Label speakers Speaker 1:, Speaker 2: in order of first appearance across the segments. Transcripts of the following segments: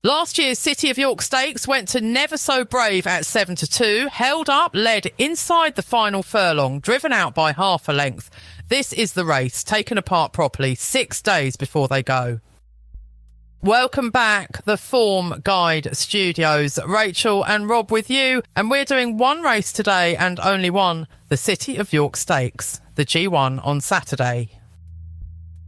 Speaker 1: Last year's City of York Stakes went to Never So Brave at 7-2, held up, led inside the final furlong, driven out by half a length. This is the race, taken apart properly, 6 days before they go. Welcome back, the Form Guide Studios. Rachel and Rob with you, and we're doing one race today and only one, the City of York Stakes, the G1 on Saturday.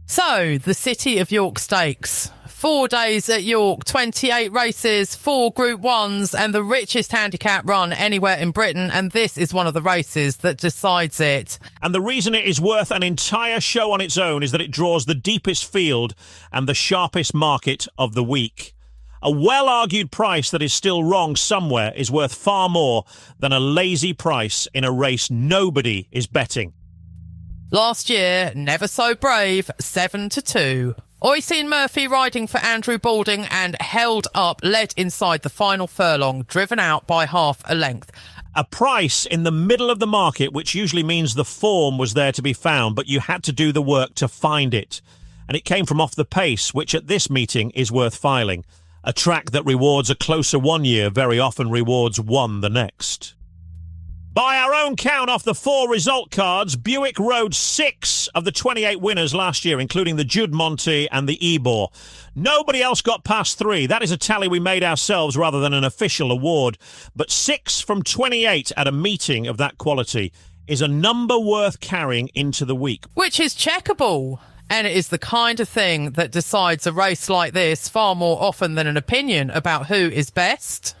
Speaker 1: So, the City of York Stakes. 4 days at York, 28 races, 4 Group 1s, and the richest handicap run anywhere in Britain, and this is one of the races that decides it.
Speaker 2: And the reason it is worth an entire show on its own is that it draws the deepest field and the sharpest market of the week. A well-argued price that is still wrong somewhere is worth far more than a lazy price in a race nobody is betting.
Speaker 1: Last year, Never So Brave, 7-2. Oisin Murphy riding for Andrew Balding and held up, led inside the final furlong, driven out by half a length.
Speaker 2: A price in the middle of the market, which usually means the form was there to be found, but you had to do the work to find it. And it came from Off the Pace, which at this meeting is worth filing. A track that rewards a closer 1 year very often rewards one the next. By our own count, off the 4 result cards, Buick rode 6 of the 28 winners last year, including the Jude Monty and the Ebor. Nobody else got past 3. That is a tally we made ourselves rather than an official award. But 6 from 28 at a meeting of that quality is a number worth carrying into the week.
Speaker 1: Which is checkable. And it is the kind of thing that decides a race like this far more often than an opinion about who is best.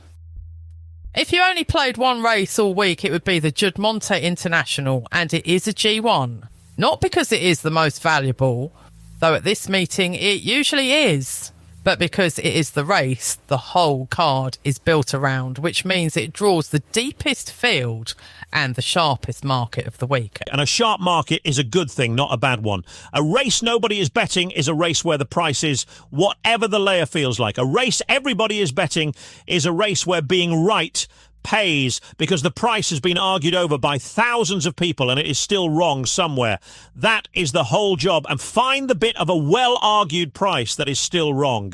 Speaker 1: If you only played one race all week, it would be the Jude Monte International, and it is a G1. Not because it is the most valuable, though at this meeting it usually is, but because it is the race the whole card is built around, which means it draws the deepest field and the sharpest market of the week.
Speaker 2: And a sharp market is a good thing, not a bad one. A race nobody is betting is a race where the price is whatever the layer feels like. A race everybody is betting is a race where being right pays because the price has been argued over by thousands of people and it is still wrong somewhere. That is the whole job, and find the bit of a well-argued price that is still wrong.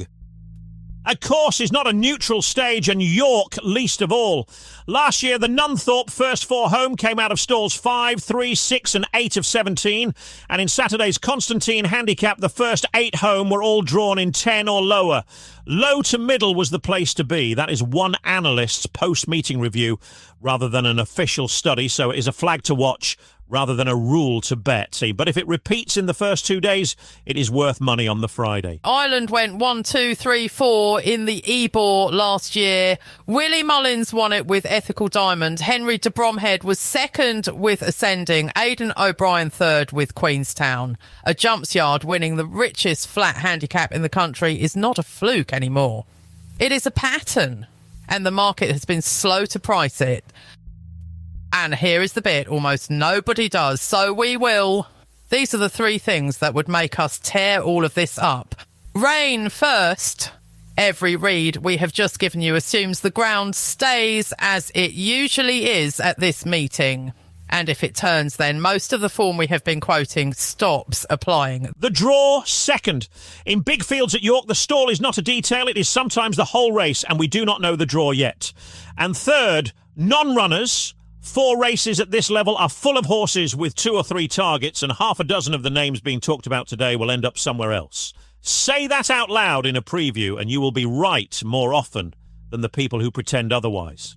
Speaker 2: A course is not a neutral stage, and York least of all. Last year, the Nunthorpe first 4 home came out of stalls 5, 3, 6 and 8 of 17. And in Saturday's Constantine handicap, the first 8 home were all drawn in 10 or lower. Low to middle was the place to be. That is one analyst's post-meeting review rather than an official study, so it is a flag to watch rather than a rule to bet. See, but if it repeats in the first 2 days, it is worth money on the Friday.
Speaker 1: Ireland went 1, 2, 3, 4 in the Ebor last year. Willie Mullins won it with Ethical Diamond. Henry de Bromhead was second with Ascending. Aidan O'Brien third with Queenstown. A jumps yard winning the richest flat handicap in the country is not a fluke anymore. It is a pattern, and the market has been slow to price it. And here is the bit almost nobody does, so we will. These are the 3 things that would make us tear all of this up. Rain first. Every read we have just given you assumes the ground stays as it usually is at this meeting. And if it turns, then most of the form we have been quoting stops applying.
Speaker 2: The draw second. In big fields at York, the stall is not a detail, it is sometimes the whole race, and we do not know the draw yet. And third, non-runners. 4 races at this level are full of horses with 2 or 3 targets, and half a dozen of the names being talked about today will end up somewhere else. Say that out loud in a preview and you will be right more often than the people who pretend otherwise.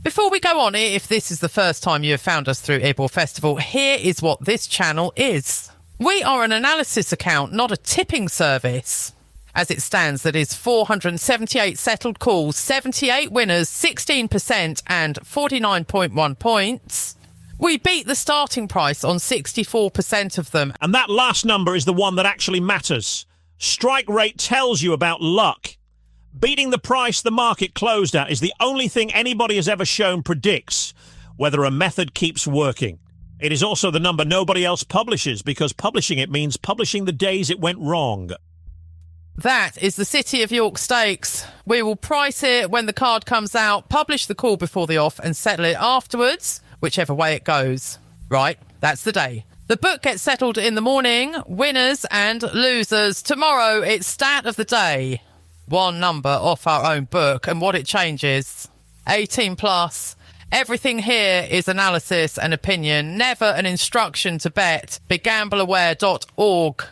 Speaker 1: Before we go on, if this is the first time you have found us through Ebor Festival, here is what this channel is. We are an analysis account, not a tipping service. As it stands, that is 478 settled calls, 78 winners, 16% and 49.1 points. We beat the starting price on 64% of them.
Speaker 2: And that last number is the one that actually matters. Strike rate tells you about luck. Beating the price the market closed at is the only thing anybody has ever shown predicts whether a method keeps working. It is also the number nobody else publishes, because publishing it means publishing the days it went wrong.
Speaker 1: That is the City of York Stakes. We will price it when the card comes out, publish the call before the off and settle it afterwards, whichever way it goes. Right, that's the day. The book gets settled in the morning, winners and losers. Tomorrow it's stat of the day. one number off our own book, and what it changes. 18 plus. Everything here is analysis and opinion, never an instruction to bet. BeGambleAware.org.